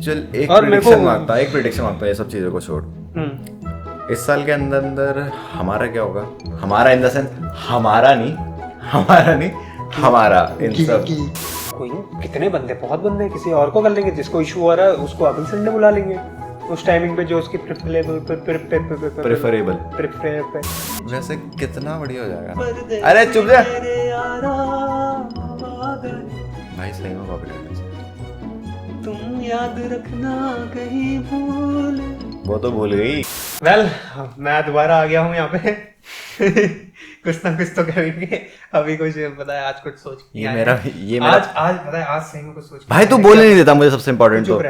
चल एक प्रेडिक्शन मांगता है, एक प्रेडिक्शन मांगता है, ये सब चीज़ों को छोड़। इस साल के अंदर अंदर हमारा क्या होगा? हमारा इन द सेंस हमारा नहीं हमारा इन सब कोई कितने बंदे, बहुत बंदे, किसी और को कर लेंगे, जिसको इशू हो रहा है उसको अगले संडे बुला लेंगे उस टाइमिंग पे जो उसकी प्रेफरेबल। वैसे कितना बढ़िया हो जाएगा। अरे चुप जा भाई, सही में कॉपीराइट। तुम याद रखना कहीं भूल, वो तो भूल गई। वेल मैं दोबारा आ गया हूँ यहाँ पे कुछ ना कुछ तो करेंगे। अभी कुछ पता है, आज कुछ सोच ये मेरा आज पता है, आज सही में कुछ सोच भाई, तू बोलने नहीं देता मुझे। सबसे इम्पोर्टेंट तो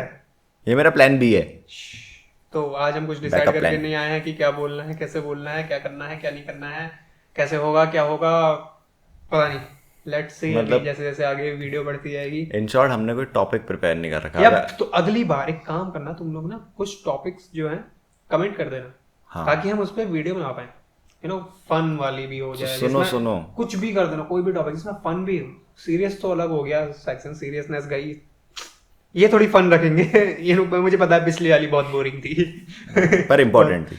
ये मेरा प्लान बी है। तो आज हम कुछ डिसाइड करके नहीं आए हैं कि क्या बोलना है, कैसे बोलना है, क्या करना है, क्या नहीं करना है, कैसे होगा, क्या होगा, पता नहीं। लेट्स सी, मतलब जैसे जैसे आगे वीडियो बढ़ती जाएगी। इन शॉर्ट हमने कोई टॉपिक प्रिपेयर नहीं कर रखा है। तो अगली बार एक काम करना, तुम लोग ना कुछ टॉपिक्स जो हैं कमेंट कर देना, हाँ, ताकि हम उस पर वीडियो बना पाए। फन वाली भी हो जाए। सुनो कुछ भी कर देना, कोई भी टॉपिक जिसमें फन भी हो। सीरियस तो अलग हो गया सेक्शन, सीरियसनेस गई। ये थोड़ी फन रखेंगे। ये मुझे पता है पिछली वाली बहुत बोरिंग थी पर इम्पोर्टेंट थी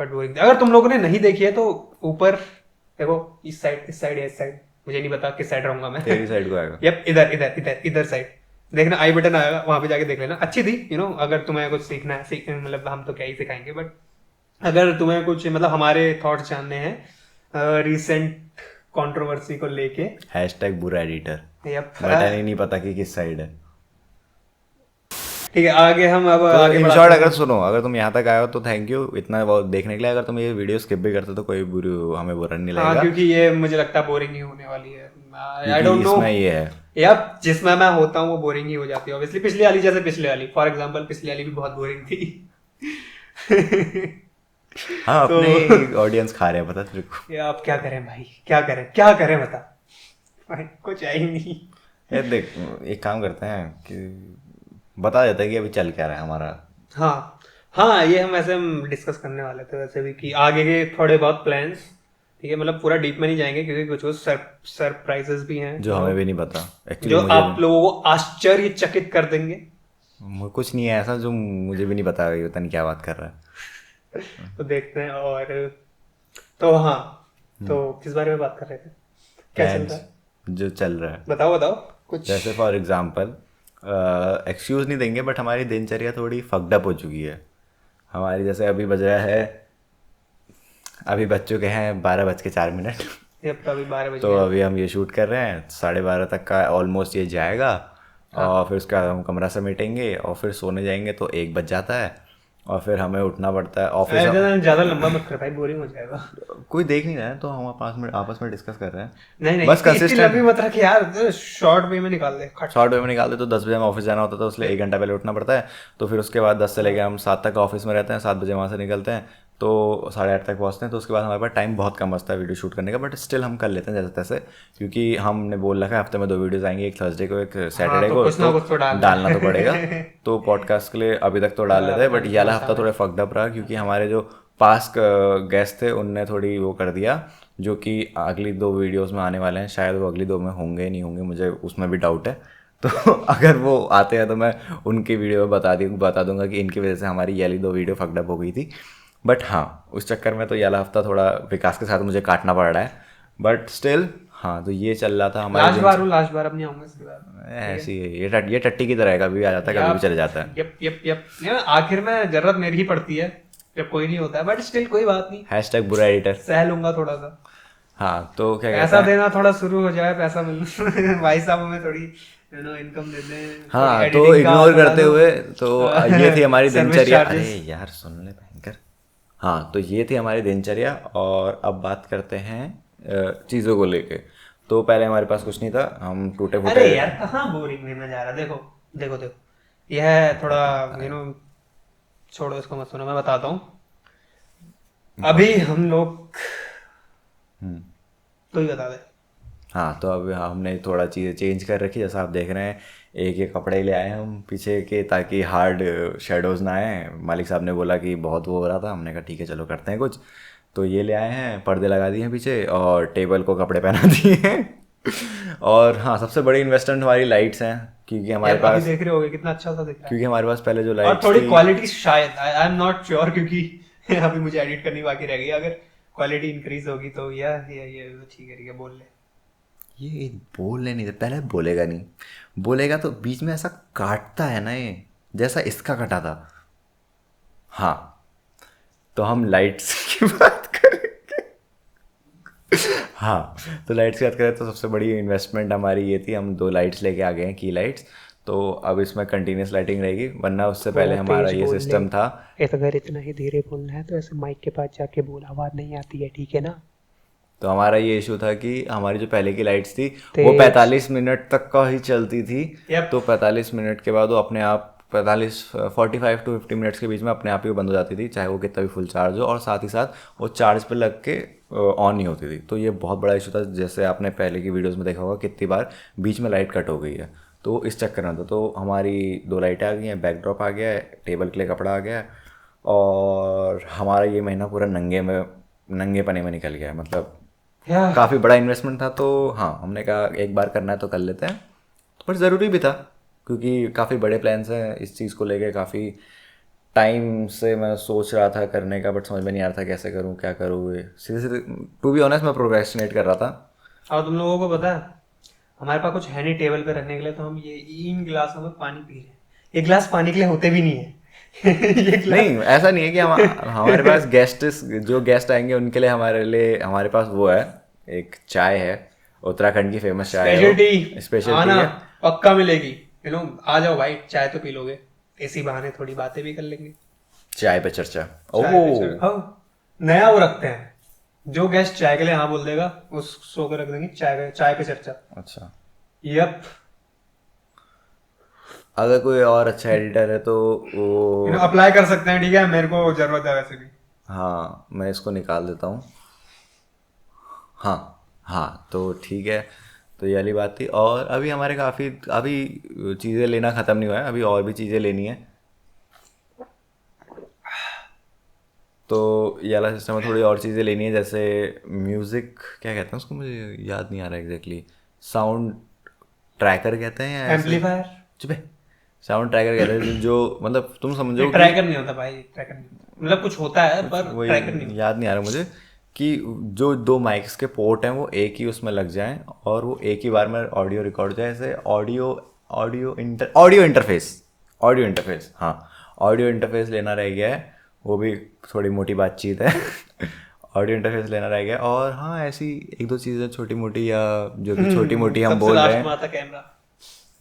बट बोरिंग थी। अगर तुम लोगों ने नहीं देखी है तो ऊपर देखो, इस साइड मुझे नहीं पता किस साइड रहूंगा मैं। तेरी साइड को आएगा। यप, इधर साइड देखना, आई बटन आएगा, वहां पे जाके देख लेना। अच्छी थी। अगर तुम्हें कुछ सीखना है, मतलब हम तो क्या ही सिखाएंगे, बट अगर तुम्हें कुछ मतलब हमारे थॉट्स जानने हैं रिसेंट कंट्रोवर्सी को लेके, #बुरा एडिटर, बटन ही नहीं पता कि किस साइड है। ठीक है, आगे हम अब आगे इन शॉर्ट अगर तुम यहाँ तक आए हो तो थैंक यू इतना देखने के लिए। अगर तुम ये वीडियो स्किप भी करते तो कोई हमें बुरा नहीं लगेगा, क्योंकि ये मुझे लगता है बोरिंग ही होने वाली है। आई डोंट नो, इसमें ये है यार जिसमें मैं होता हूँ वो बोरिंग ही हो जाती है ऑब्वियसली। पिछली वाली फॉर एग्जांपल, पिछली वाली भी बहुत बोरिंग थी। हाँ, अपने ऑडियंस खा रहे हैं, पता तेरे को। ये अब क्या करें भाई, क्या करें बता भाई, कुछ है ही नहीं। ये देख, एक काम करते हैं कि बता देते हैं कि अभी चल क्या रहा है हमारा। हाँ, ये हम ऐसे डिस्कस करने वाले थे वैसे भी कि आगे के थोड़े बहुत प्लान्स। ठीक है, मतलब पूरा डीप में नहीं जाएंगे क्योंकि कुछ सरप्राइजेस भी हैं जो हमें भी नहीं पता, जो आप लोगों को आश्चर्यचकित कर देंगे। कुछ नहीं है ऐसा जो मुझे भी नहीं पता, पता नहीं क्या बात कर रहा है। तो देखते हैं। और तो हाँ, तो किस बारे में बात कर रहे थे, क्या चल रहा है? जो चल रहा है बताओ कुछ। जैसे फॉर एग्जांपल, एक्सक्यूज नहीं देंगे बट हमारी दिनचर्या थोड़ी फक्ड अप हो चुकी है हमारी। जैसे अभी बज रहा है, अभी बज चुके हैं 12:04। अभी 12 बजे तो अभी हम ये शूट कर रहे हैं, 12:30 तक का ऑलमोस्ट ये जाएगा। और फिर उसके बाद हम कमरा समेटेंगे और फिर सोने जाएंगे तो 1 बज जाता है। और फिर हमें उठना पड़ता है ऑफिस। ज़्यादा लंबा मत कर भाई, बोरिंग हो जाएगा। कोई देख नहीं रहा है तो हम आपस में डिस्कस कर रहे हैं। नहीं, बस कंसिस्टेंट मत रख यार, शॉर्ट वे में निकाल दे। तो 10 बजे हमें ऑफिस जाना होता है तो इसलिए 1 घंटा पहले उठना पड़ता है। तो फिर उसके बाद 10 से लेकर हम 7 तक ऑफिस में रहते हैं, 7 बजे वहाँ से निकलते हैं तो 8:30 तक पहुँचते हैं। तो उसके बाद हमारे पास टाइम बहुत कम बचता है वीडियो शूट करने का, बट स्टिल हम कर लेते हैं जैसे तैसे, क्योंकि हमने बोल रखा है हफ्ते में 2 वीडियोज़ आएंगे, एक थर्सडे को, एक सैटरडे को। तो डालना तो पड़ेगा। तो पॉडकास्ट के लिए अभी तक तो डाल लेते हैं, बट ये वाला हफ्ता थोड़ा फक्ड अप रहा क्योंकि हमारे जो पास गेस्ट थे उनने थोड़ी वो कर दिया, जो कि अगली 2 वीडियोस में आने वाले हैं। शायद वो अगली 2 में होंगे नहीं होंगे, मुझे उसमें भी डाउट है। तो अगर वो आते हैं तो मैं उनकी वीडियो में बता दूंगा कि इनकी वजह से हमारी ये वाली 2 वीडियो फक्ड अप हो गई थी। बट हाँ, उस चक्कर में तो ये वाला हफ्ता थोड़ा विकास के साथ मुझे काटना पड़ रहा है, बट स्टिल हाँ, तो ये चल रहा था हमारे। लास्ट बार अब नहीं आऊंगा इसके बाद। ऐसी है ये टट्टी की तरह है, कभी भी आ जाता है, कभी भी चले जाता है। यप। आखिर में जरूरत मेरी ही पड़ती है जब कोई नहीं होता है, बट स्टिल कोई बात नहीं। #बुरा एडिटर सह लूंगा थोड़ा सा। हाँ, तो क्या पैसा देना थोड़ा शुरू हो जाए, पैसा मिल भाई साहब हमें थोड़ी इनकम दे दें। हाँ, तो इग्नोर करते हुए तो ये थी हमारी दिनचर्या। अरे यार सुन ले भयंकर। हाँ, तो ये थी हमारी दिनचर्या और अब बात करते हैं चीज़ों को लेके। तो पहले हमारे पास कुछ नहीं था, हम टूटे फूटे। अरे यार कहाँ बोरिंग में जा रहा। देखो यह थोड़ा छोड़ो इसको, मत सुनो, मैं बताता हूँ। अभी हम लोग तो ही बता दे। हाँ, तो अब हमने थोड़ा चीज़ें चेंज कर रखी, जैसा आप देख रहे हैं। एक कपड़े ले आए हम पीछे के, ताकि हार्ड शेडोज़ ना आए। मालिक साहब ने बोला कि बहुत वो हो रहा था, हमने कहा ठीक है चलो करते हैं कुछ। तो ये ले आए हैं, पर्दे लगा दिए हैं पीछे और टेबल को कपड़े पहना दिए हैं। और हाँ, सबसे बड़ी इन्वेस्टमेंट हमारी लाइट्स हैं, क्योंकि हमारे अभी पास देख रहे होगे कितना अच्छा सा दिख रहा है। क्योंकि हमारे पास पहले जो और लाइट्स थोड़ी थी, क्वालिटी शायद आई एम नॉट श्योर, क्योंकि अभी मुझे एडिट करनी बाकी रह गई। अगर क्वालिटी इंक्रीज होगी तो ये ठीक है बोल ले। ये बोलने नहीं दे, पहले बोलेगा नहीं, बोलेगा तो बीच में ऐसा काटता है ना ये, जैसा इसका कटा था। हाँ, तो हम लाइट्स की बात करेंगे। हाँ, तो लाइट्स की बात करें तो सबसे बड़ी इन्वेस्टमेंट हमारी ये थी, हम 2 लाइट्स लेके आ गए हैं, की लाइट्स। तो अब इसमें कंटिन्यूस लाइटिंग रहेगी, वरना उससे पहले हमारा ये सिस्टम था। अगर इतना ही धीरे बोलना है तो ऐसे माइक के पास जाके बोल, आवाज नहीं आती है, ठीक है ना। तो हमारा ये इशू था कि हमारी जो पहले की लाइट्स थी वो 45 मिनट तक का ही चलती थी। Yep. तो 45 मिनट के बाद वो अपने आप 45 टू 50 मिनट्स के बीच में अपने आप ही वो बंद हो जाती थी, चाहे वो कितना भी फुल चार्ज हो, और साथ ही साथ वो चार्ज पे लग के ऑन नहीं होती थी। तो ये बहुत बड़ा इशू था, जैसे आपने पहले की वीडियोस में देखा होगा कितनी बार बीच में लाइट कट हो गई है। तो इस चक्कर में था। तो हमारी 2 लाइटें आ गई हैं, बैकड्रॉप आ गया है, टेबल के लिए कपड़ा आ गया है, और हमारा ये महीना पूरा नंगे पने में निकल गया है। मतलब काफ़ी बड़ा इन्वेस्टमेंट था। तो हाँ, हमने कहा एक बार करना है तो कर लेते हैं, पर ज़रूरी भी था क्योंकि काफ़ी बड़े प्लान्स हैं इस चीज़ को लेके। काफ़ी टाइम से मैं सोच रहा था करने का, बट समझ में नहीं आ रहा था कैसे करूँ, क्या करूँ। ये सीधे टू बी ऑनेस्ट मैं प्रोक्रेस्टिनेट कर रहा था। और तुम लोगों को पता है हमारे पास कुछ है नहीं टेबल पे रखने के लिए, तो हम ये इन गिलासों में पानी पी रहे हैं। एक गिलास पानी के लिए होते भी नहीं है। नहीं, ऐसा नहीं है कि हमारे पास जो गेस्ट आएंगे उनके लिए हमारे पास वो है, एक चाय है, उत्तराखंड की फेमस चाय है, स्पेशल टी है, पक्का मिलेगी। आ जाओ भाई, चाय तो पी लोगे, इसी बहाने थोड़ी बातें भी कर लेंगे। चाय पे चर्चा। हाँ, नया वो रखते हैं, जो गेस्ट चाय के लिए हाँ बोल देगा उस शो को रख देंगे, चाय पे चर्चा। अच्छा, यप। अगर कोई और अच्छा एडिटर है तो वो अप्लाई कर सकते हैं, ठीक है, मेरे को जरूरत है वैसे भी। हाँ, मैं इसको निकाल देता हूँ। हाँ हाँ, तो ठीक है। तो ये वाली बात थी। और अभी हमारे काफ़ी अभी चीज़ें लेना ख़त्म नहीं हुआ है, अभी और भी चीज़ें लेनी है। तो ये वाला सिस्टम है, थोड़ी और चीज़ें लेनी है, जैसे म्यूज़िक क्या कहते हैं उसको, मुझे याद नहीं आ रहा एग्जैक्टली। साउंड ट्रैकर कहते हैं या एम्पलीफायर। चुपे, साउंड ट्रैकर कहते हैं, जो मतलब तुम समझो ट्रैकर नहीं होता भाई, ट्रैकर नहीं होता। मतलब कुछ होता है पर ट्रैकर नहीं होता। याद नहीं आ रहा मुझे, कि जो 2 माइक्स के पोर्ट हैं वो एक ही उसमें लग जाएं और वो एक ही बार में ऑडियो रिकॉर्ड हो जाए। जैसे ऑडियो इंटरफेस, हाँ, ऑडियो इंटरफेस लेना रह गया है, वो भी थोड़ी मोटी बातचीत है। ऑडियो इंटरफेस लेना रह गया। और हाँ, ऐसी 1-2 चीज़ें छोटी मोटी, या जो कि छोटी मोटी हम बोल रहे हैं, कैमरा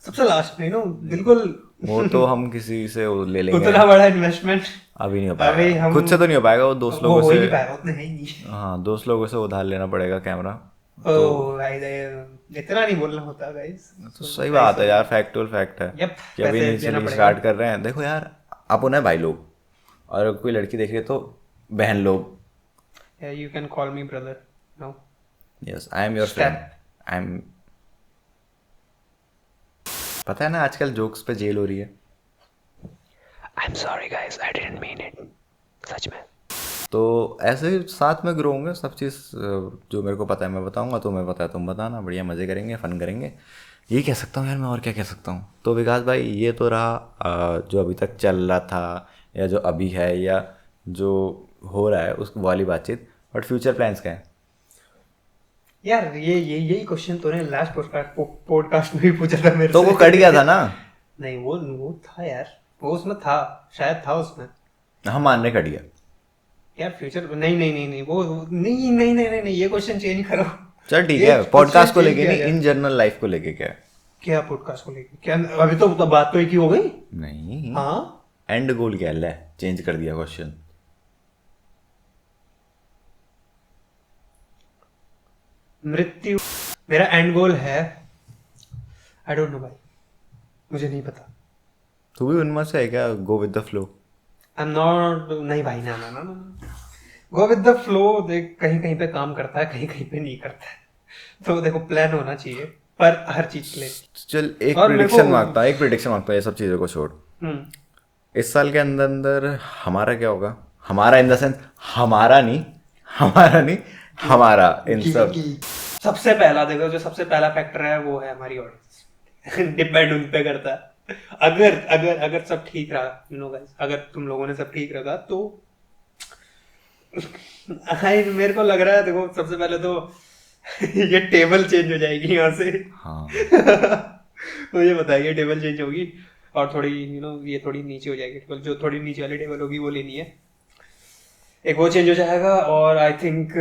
सबसे लास्ट में, बिल्कुल। वो तो हम किसी से वो ले लेंगे। उतना बड़ा इन्वेस्टमेंट अभी नहीं हो पाएगा, खुद से तो नहीं हो पाएगा, वो दोस्त लोगों से, उतने है ही नहीं। हाँ, दोस्त लोगों से उधार लेना पड़ेगा कैमरा। तो इतना नहीं बोलना होता गाइस। तो सही बात है यार, फैक्ट है कि अभी इनिशियली स्टार्ट कर रहे हैं। देखो यार, अपन है भाई लोग, और कोई लड़की देख रही है तो बहन लोग। You can call me brother now. Yes, I am your friend. I am, पता है ना आजकल जोक्स पे जेल हो रही है। I am sorry guys, I didn't mean it, सच में। तो ऐसे ही साथ में ग्रो होंगे सब चीज़। जो मेरे को पता है मैं बताऊंगा, तुम्हें पता है तुम बताना, बढ़िया मज़े करेंगे, फ़न करेंगे। ये कह सकता हूँ यार मैं, और क्या कह सकता हूँ। तो विकास भाई, ये तो रहा जो अभी तक चल रहा था, या जो अभी है, या जो हो रहा है उस वाली बातचीत। बट फ्यूचर प्लान्स क्या है यार? यही क्वेश्चन तूने लास्ट पॉडकास्ट में भी पूछा था मेरे से। तो वो कट गया था ना। नहीं, वो था यार, वो उसमें था, शायद था उसमें। हम मान रहे कट गया यार फ्यूचर, नहीं, वो नहीं, ये क्वेश्चन चेंज करो। चल ठीक है, पॉडकास्ट को लेके नहीं, इन जनरल लाइफ को लेके क्या पॉडकास्ट को लेके क्या? अभी तो बात तो एक ही हो गई। नहीं, हाँ, एंड गोल क्या है? चेंज कर दिया क्वेश्चन। मृत्यु मेरा एंड गोल है। आई डोंट नो भाई, मुझे नहीं पता। तू भी उनमें से है क्या, go with the flow? I am not, नहीं भाई, ना। गो विद द फ्लो देख, कहीं कहीं पे काम करता है, कहीं कहीं पे नहीं करता है। तो देखो, प्लान होना चाहिए पर हर चीज के लिए। चल एक प्रेडिक्शन मांगता है, ये सब चीज़ों को छोड़। इस साल के अंदर अंदर हमारा क्या होगा? हमारा इन द सेंस, हमारा इन सब। सबसे पहला देखो, जो सबसे पहला फैक्टर है वो है हमारी ऑडियंस। डिपेंड उन पे करता है। अगर अगर अगर सब ठीक रहा, यू नो गाइस, अगर तुम लोगों ने सब ठीक रखा तो हाय, मेरे को लग रहा है, देखो सबसे पहले तो ये टेबल चेंज हो जाएगी यहाँ से। हाँ मुझे बताइए, टेबल चेंज होगी और थोड़ी ये थोड़ी नीचे हो जाएगी टेबल, जो थोड़ी नीचे वाली टेबल होगी वो लेनी है, एक वो चेंज हो जाएगा। और आई थिंक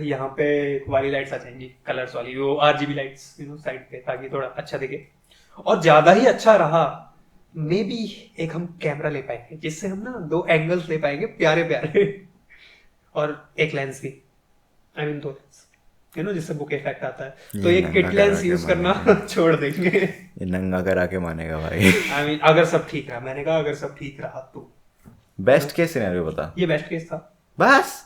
यहाँ पे वाली लाइट्स आ जाएंगी, कलर्स वाली, वो RGB लाइट्स साइड पे, ताकि थोड़ा अच्छा दिखे। और ज्यादा ही अच्छा रहा, मे बी एक हम कैमरा ले पाएंगे, जिससे हम ना 2 एंगल्स ले पाएंगे प्यारे प्यारे, और एक लेंस भी, आई मीन 2 लेंस, जिससे बुक इफेक्ट आता है। तो ये ये नंगा किट करा लेंस के यूज करना मानेगा। छोड़ देंगे। ये नंगा करा के मानेगा भाई। आई मीन अगर सब ठीक रहा, मैंने कहा अगर सब ठीक रहा तो बेस्ट केस सिनेरियो बता। ये बेस्ट केस था। बस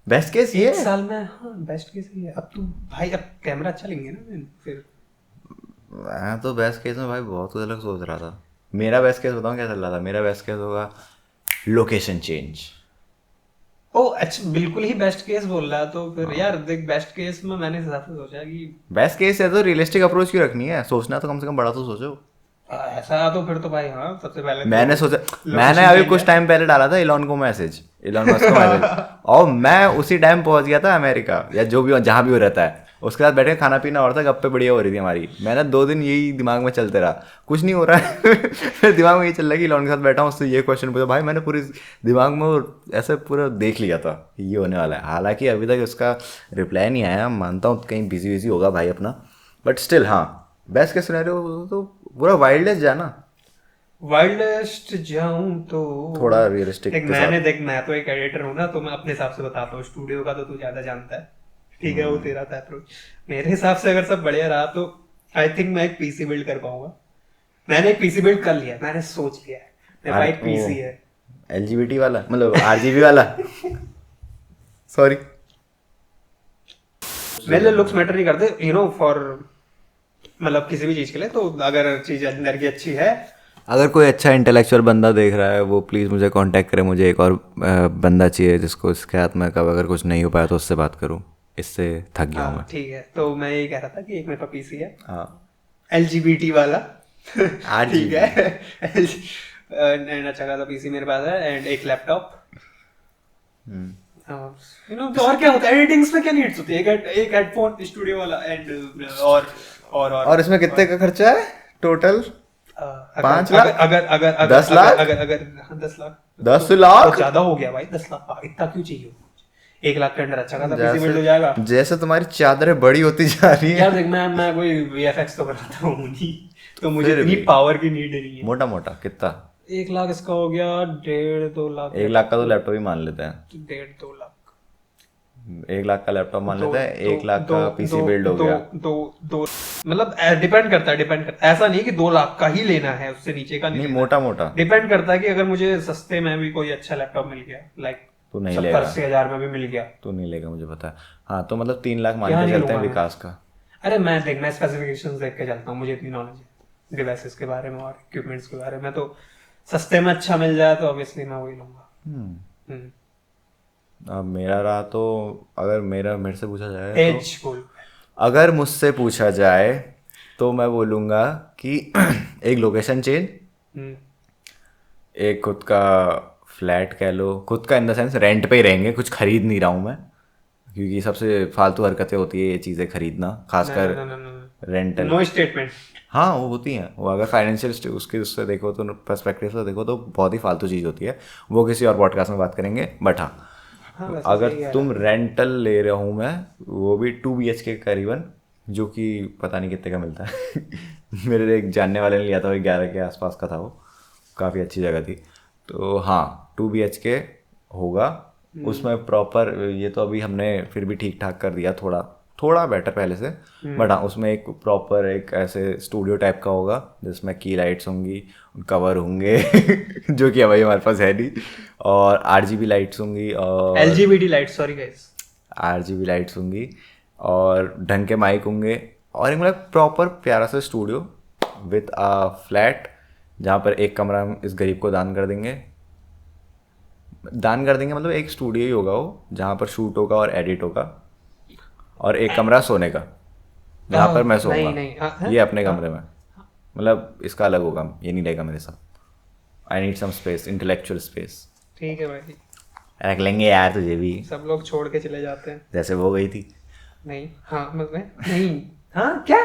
बेस्ट केस ये एक साल में, हाँ बेस्ट केस ही है। अब तू भाई, अब कैमरा अच्छा लेंगे ना फिर। मैं तो बेस्ट केस में भाई बहुत कुछ अलग सोच रहा था। मेरा बेस्ट केस बताऊँ क्या चल रहा था? मेरा बेस्ट केस होगा लोकेशन चेंज। ओ अच्छा, बिल्कुल ही बेस्ट केस बोल रहा है तो फिर यार देख, बेस्ट केस में मैंने इस हिसाब से सोचा कि बेस्ट केस है तो रियलिस्टिक अप्रोच क्यों रखनी है? सोचना तो कम से कम बड़ा तो सोचो। ऐसा तो फिर तो भाई, हाँ सबसे पहले मैंने तो सोचा, location मैंने अभी change कुछ है। टाइम पहले डाला था इलॉन को मैसेज, इलॉन मस्क को मैसेज, और मैं उसी टाइम पहुंच गया था अमेरिका या जो भी जहाँ भी वो रहता है। उसके साथ बैठे खाना पीना और था, गप्पे बढ़िया हो रही थी हमारी। मैंने 2 दिन यही दिमाग में चलते रहा, कुछ नहीं हो रहा है। फिर दिमाग में ये चल रहा है कि इलॉन के साथ बैठा हूँ, उससे ये क्वेश्चन पूछा। भाई मैंने पूरी दिमाग में ऐसे पूरा देख लिया था ये होने वाला है। हालांकि अभी तक उसका रिप्लाई नहीं आया, मानता हूँ कहीं बिजी विजी होगा भाई अपना, बट स्टिल हाँ बेस्ट के सिनेरियो तो पूरा वाइल्डलेस जाना, वाइल्डेस्ट जाऊं तो थोड़ा रियलिस्टिक देख, के साथ। देख मैं तो एक एडिटर हूँ ना, तो मैं अपने हिसाब से बताता हूँ। स्टूडियो का तो तू ज्यादा जानता है, ठीक है, वो तेरा था अप्रोच। मेरे हिसाब से अगर सब बढ़िया रहा तो आई थिंक मैं एक पीसी बिल्ड कर पाऊंगा। मैंने एक पीसी बिल्ड कर लिया, मैंने सोच लिया है, मेरे पास एक पीसी है। LGBT वाला, मतलब RGB वाला। सॉरी, मेरे लिए लुक्स मैटर नहीं करते, फॉर मतलब किसी भी चीज के लिए। तो अगर चीज अंदर की अच्छी है, अगर कोई अच्छा इंटेलेक्चुअल बंदा देख रहा है वो प्लीज़ मुझे कांटेक्ट करे। मुझे एक और बंदा चाहिए जिसको इसके हाथ में कब अगर कुछ नहीं हो पाया तो उससे बात करूं, इससे थक गया हूं मैं। हाँ ठीक है। तो मैं ये कह रहा था कि एक मेरे पास पीसी है, हाँ LGBT वाला। RGB। ठीक है। एंड अच्छा खासा पीसी मेरे पास है, एंड एक लैपटॉप। तो और क्या होता है एडिटिंग्स में, क्या नीड्स होती है? एक हेडफोन, स्टूडियो वाला, एंड और इसमें कितने का खर्चा है टोटल? 5 लाख? अगर अगर अगर 10 लाख? अगर अगर हाँ, 10 लाख। 10 लाख? बहुत ज्यादा हो गया भाई, 10 लाख इतना क्यों चाहिए? 1 लाख के अंदर अच्छा खासा पीसी बिल्ड हो जाएगा। जैसे तुम्हारी चादरें बड़ी होती जा रही यार है। देख, मैं कोई VFX तो बनाता हूँ नहीं, तो मुझे फिर इतनी भी। पावर की नीड नहीं है। मोटा मोटा कितना? 1 लाख इसका हो गया, 1.5-2 लाख। 1 लाख का तो लैपटॉप ही मान लेते हैं। 1.5-2 लाख। 1 लाख का लैपटॉप मान लेते हैं, 1 लाख दो- का पीसी दो- बिल्ड हो दो- गया। दो मतलब डिपेंड करता है। ऐसा नहीं कि 2 लाख का ही लेना है, उससे नीचे का नहीं, नहीं। मोटा मोटा डिपेंड करता है कि अगर मुझे सस्ते में भी कोई अच्छा लैपटॉप मिल गया, लाइक तू नहीं 70-80 हजार में भी मिल गया, तो नहीं लेगा, मुझे पता है। हाँ तो मतलब 3 लाख मान क्या के नहीं चलते हैं लूंगा मैं? विकास का। अरे मैं स्पेसिफिकेशंस देख के चलता हूँ, मुझे इतनी नॉलेज है डिवाइसेस के बारे में और इक्विपमेंट्स के बारे में। तो सस्ते में अच्छा मिल जाए तो ऑब्वियसली मैं वही लूंगा। अब मेरा रहा तो, अगर मेरे से पूछा जाए तो, एज बोल। अगर मुझसे पूछा जाए तो मैं बोलूँगा कि एक लोकेशन चेंज, हम्म, एक खुद का फ्लैट कह लो, खुद का इन द सेंस रेंट पे ही रहेंगे, कुछ खरीद नहीं रहा हूँ मैं, क्योंकि सबसे फालतू हरकतें होती है ये चीज़ें खरीदना, खासकर रेंटल। No statement. हाँ वो होती हैं, वो अगर फाइनेंशियल उसके उससे देखो तो, पर्सपेक्टिव से देखो तो बहुत ही फालतू चीज़ होती है, वो किसी और पॉडकास्ट में बात करेंगे। बट हाँ, अगर तुम रेंटल ले रहा हूँ मैं, वो भी 2 BHK करीबन, जो कि पता नहीं कितने का मिलता है। मेरे एक जानने वाले ने लिया था, वो 11 के आसपास का था, वो काफ़ी अच्छी जगह थी। तो हाँ 2 BHK होगा, उसमें प्रॉपर, ये तो अभी हमने फिर भी ठीक ठाक कर दिया, थोड़ा बेटर पहले से। बट हाँ उसमें एक प्रॉपर एक ऐसे स्टूडियो टाइप का होगा जिसमें की लाइट्स होंगी, कवर होंगे जो कि अभी हमारे पास है नहीं, और RGB लाइट्स होंगी, और LGBT light, sorry guys, RGB lights होंगी, और ढंग के माइक होंगे, और एक मतलब प्रॉपर प्यारा सा स्टूडियो विथ अ फ्लैट, जहाँ पर एक कमरा हम इस गरीब को दान कर देंगे। मतलब एक स्टूडियो ही होगा वो, जहाँ पर शूट होगा और एडिट होगा, और एक कमरा सोने का, जहाँ पर मैं सोऊंगा, नहीं, हाँ, ये अपने कमरे में। मतलब इसका अलग होगा, ये नहीं रहेगा मेरे साथ। I need some space, intellectual space. ठीक है भाई, रख लेंगे यार तुझे भी, सब लोग छोड़ के चले जाते हैं। जैसे वो गई थी। नहीं, हाँ मैं नहीं, हाँ क्या?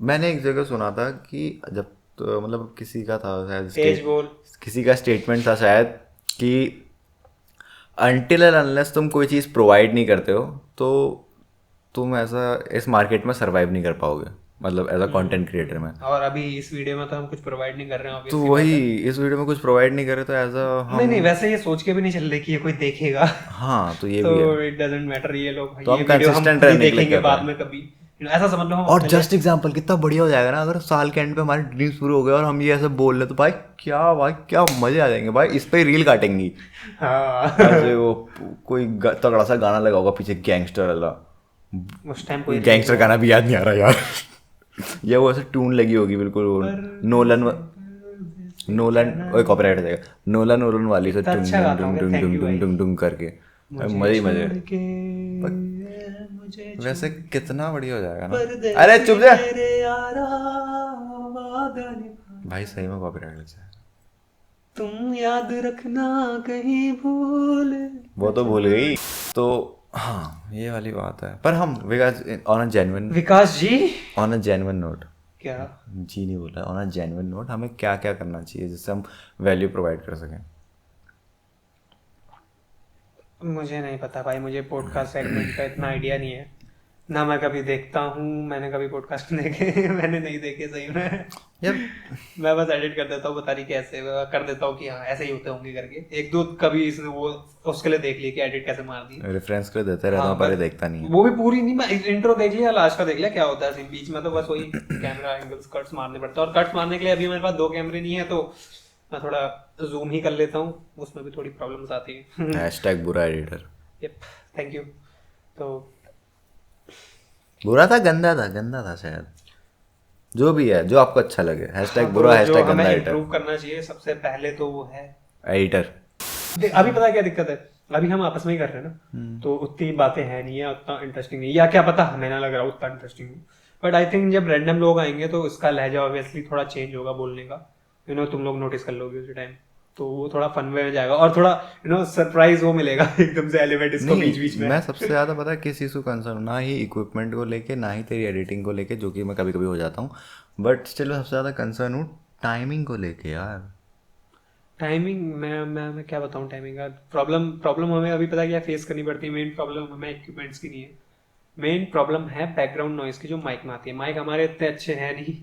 मैंने एक जगह सुना था कि जब तो मतलब किसी का था शायद तेज बोल। किसी का स्टेटमेंट था शायद कि अनटिल एंड अनलेस तुम कोई चीज़ प्रोवाइड नहीं करते हो तो तुम ऐसा इस मार्केट में सरवाइव नहीं कर पाओगे, मतलब एज अ कंटेंट क्रिएटर में। और अभी इस वीडियो में तो हम कुछ प्रोवाइड नहीं कर रहे हैं तो obvious सी बात वही है। इस वीडियो में कुछ प्रोवाइड नहीं करे तो एज अ नहीं नहीं, हम। वैसे ये सोच के भी नहीं चल रहे कि ये कोई देखेगा। हाँ तो ये तो भी है। इट डजंट मैटर, ये लोग तो ये हम वीडियो हम consistent खुद ही रहने के लिए देखेंगे कर रहे बाद हैं। में कभी। ऐसा समझ लो हम और पहले- जस्ट एग्जाम्पल कितना बढ़िया हो जाएगा ना अगर साल के एंड पे हमारे ड्रीम्स पूरे हो गए और हम ये ऐसे बोल रहे तो भाई क्या मजे आ जाएंगे भाई, इस पे रील काटेंगी। हाँ। ऐसे वो कोई तगड़ा सा गाना लगा होगा पीछे गैंगस्टर वाला, उस टाइम कोई गैंगस्टर गाना भी याद नहीं आ रहा यार। या वो ऐसे ट्यून लगी होगी बिल्कुल वो नोलन ओए कॉपीराइट आ जाएगा, नोलन वाली से इतना टुंग अच्छा गाता टुंग हूँ, टुंग thank टुंग you टुंग भाई। टुंग टुंग करके मुझे मजे ही मजे। छोड़ के, मुझे वैसे कितना बढ़िया हो जाएगा ना। परदेसी अरे चुप जा मेरे यारा, वादा निभा, भाई, सही में कॉपीराइट लग जाएगा। तुम याद रखना कहीं भूल। वो तो भूल गई। तो हाँ ये वाली बात है, पर हम विकास विकास जी ऑन अ जेन्युइन नोट, क्या? जी नहीं बोला, ऑन अ जेन्युइन नोट हमें क्या क्या करना चाहिए जिससे हम वैल्यू प्रोवाइड कर सकें। मुझे नहीं पता भाई, मुझे पॉडकास्ट सेगमेंट का इतना आइडिया नहीं है ना, मैं कभी देखता हूँ, मैंने कभी पॉडकास्ट देखे मैंने नहीं देखे सही में यार मैं बस एडिट कर देता हूँ, पता नहीं कैसे कर देता हूँ कि हाँ ऐसे ही होते होंगे करके, एक दो कभी इसने वो उसके लिए देख लिया कि एडिट कैसे मार दी। रेफरेंस के लिए देते रहता हाँ, हूँ पर ये बस देखता नहीं है। वो भी पूरी नहीं, मैं इंट्रो देख लिया, लास्ट का देख लिया क्या होता है बीच में, तो बस वही कैमरा एंगल्स कट्स मारने पड़ते हैं, और कट्स मारने के लिए अभी मेरे पास 2 कैमरे नहीं है तो मैं थोड़ा जूम ही कर लेता हूँ, उसमें भी थोड़ी प्रॉब्लम्स आती हैं। हैशटैग बुरा एडिटर। Yup, thank you. तो बुरा था गंदा था शायद, जो भी है जो आपको अच्छा लगे, हैशटैग हाँ, बुरा तो जो हैशटैग हमें गंदा एडिटर। इम्प्रूव करना चाहिए सबसे पहले तो वो है एडिटर। अभी पता है क्या दिक्कत है, अभी हम आपस में ही कर रहे हैं ना, तो उतनी बातें हैं नहीं है, उतना इंटरेस्टिंग नहीं है, या क्या पता हमें ना लग रहा उतना इंटरेस्टिंग हो, बट आई थिंक जब रैंडम लोग आएंगे तो इसका लहजा ऑब्वियसली थोड़ा चेंज होगा बोलने का, तुम लोग नोटिस कर लोगे उसी टाइम, तो वो थोड़ा फन वे में जाएगा और थोड़ा सरप्राइज वो मिलेगा एकदम से एलिमेंट इसको बीच बीच में। मैं सबसे ज़्यादा पता है किस चीज़ को कंसर्न, ना ही इक्विपमेंट को लेके ना ही तेरी एडिटिंग को लेके, जो कि मैं कभी कभी हो जाता हूँ, बट स्टिल मैं सबसे ज़्यादा कंसर्न हूँ टाइमिंग को लेके यार। टाइमिंग मैं क्या बताऊँ, टाइमिंग का प्रॉब्लम हमें अभी पता क्या फेस करनी पड़ती है, मेन प्रॉब्लम हमें इक्विपमेंट्स की नहीं है, मेन प्रॉब्लम है बैकग्राउंड नॉइस की जो माइक में आती है, माइक हमारे इतने अच्छे हैं नहीं।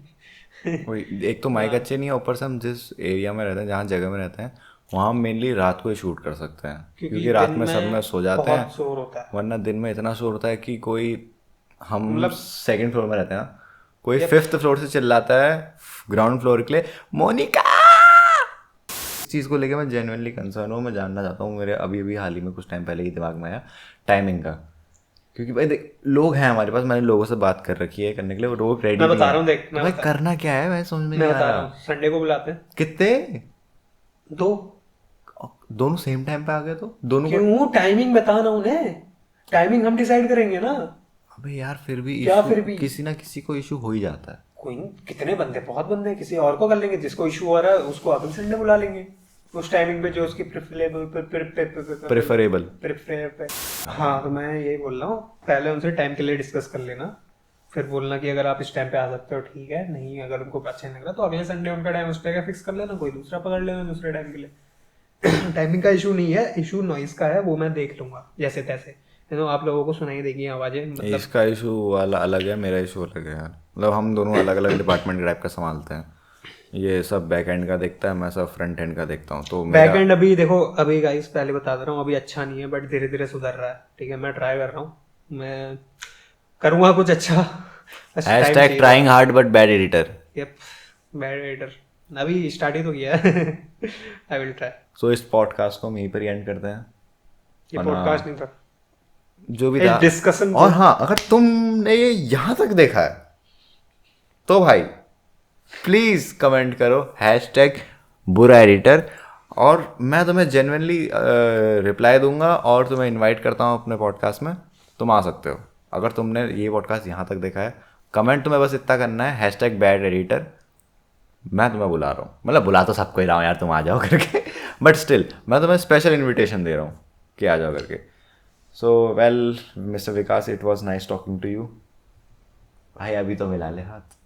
वही, एक तो माइक अच्छे नहीं है, ऊपर से हम जिस एरिया में रहते हैं, जहाँ जगह में रहते हैं, वहाँ हम मेनली रात को ही शूट कर सकते हैं, क्योंकि रात दिन में सब में सो जाते हैं, बहुत शोर होता है, वरना दिन में इतना शोर होता है कि कोई, हम मतलब सेकंड फ्लोर में रहते हैं ना, कोई 5th फ्लोर से चिल्लाता है ग्राउंड फ्लोर के लिए मोनिका। इस चीज़ को लेके मैं जेन्युइनली कंसर्न हूँ, मैं जानना चाहता हूँ, मेरे अभी अभी हाल ही में कुछ टाइम पहले ही दिमाग में आया टाइमिंग का, क्योंकि भाई देख लोग हैं हमारे पास, मैंने लोगों से बात कर रखी है करने के लिए, वो लोग रेडी मैं बता रहा हूँ, देख तो भाई करना क्या है मैं समझ में मैं नहीं आ बता रहा रहा। हूँ, संडे को बुलाते हैं कितने 2, दोनों सेम टाइम पे आ गए तो दोनों को। क्यों टाइमिंग बताना उन्हें, टाइमिंग हम डिसाइड करेंगे ना। अबे यार फिर भी क्या issue, फिर भी? किसी ना किसी को इशू हो ही जाता है। कोई कितने बंदे, बहुत बंदे हैं, किसी और को कर लेंगे, जिसको इशू हो रहा है उसको अगले संडे बुला लेंगे उस टाइमिंग पे जो उसकी प्रेफरेबल। हाँ, तो मैं यही बोल रहा हूँ, पहले उनसे टाइम के लिए डिस्कस कर लेना, फिर बोलना कि अगर आप इस टाइम पे आ सकते हो ठीक है, नहीं अगर उनको अच्छा नहीं लग रहा तो अगले संडे उनका टाइम उस पर फिक्स कर लेना, कोई दूसरा पकड़ लेना दूसरे टाइम के लिए। टाइमिंग का इशू नहीं है, इशू नॉइस का है, वो मैं देख लूंगा जैसे तैसे, आप लोगों को सुनाई देगी आवाजें, मतलब इसका इशू वाला अलग है, मेरा इशू अलग है यार, मतलब हम दोनों अलग अलग डिपार्टमेंट टाइप का संभालते हैं, ये सब बैक एंड का देखता है, मैं सब फ्रंट एंड का देखता हूँ। तो बैक एंड अभी देखो, अभी गाइस पहले बता दे रहा हूँ, अभी अच्छा नहीं है बट धीरे धीरे सुधर रहा है, ठीक है, मैं ट्राई कर रहा हूँ, मैं करूँगा कुछ अच्छा। Hashtag trying hard but bad editor. Yep, bad editor अभी स्टार्ट ही तो किया है। I will try. सो इस पॉडकास्ट को हम यहीं पर एंड करते हैं, ये पॉडकास्ट नहीं था, जो भी एक था डिस्कशन। और हाँ, अगर तुमने ये यहाँ तक देखा है तो भाई प्लीज़ कमेंट करो हैशटैग बुरा एडिटर, और मैं तुम्हें जेन्युइनली रिप्लाई दूंगा और तुम्हें इनवाइट करता हूँ अपने पॉडकास्ट में, तुम आ सकते हो अगर तुमने ये पॉडकास्ट यहाँ तक देखा है। कमेंट तुम्हें बस इतना करना है हैशटैग बैड एडिटर, मैं तुम्हें बुला रहा हूँ, मतलब बुला तो सबको ही रहा हूँ यार, तुम आ जाओ करके, बट स्टिल मैं तुम्हें स्पेशल इनविटेशन दे रहा हूँ कि आ जाओ करके. So well mister Vikas, it was nice talking to you. भाई अभी तो मिला ले हाथ.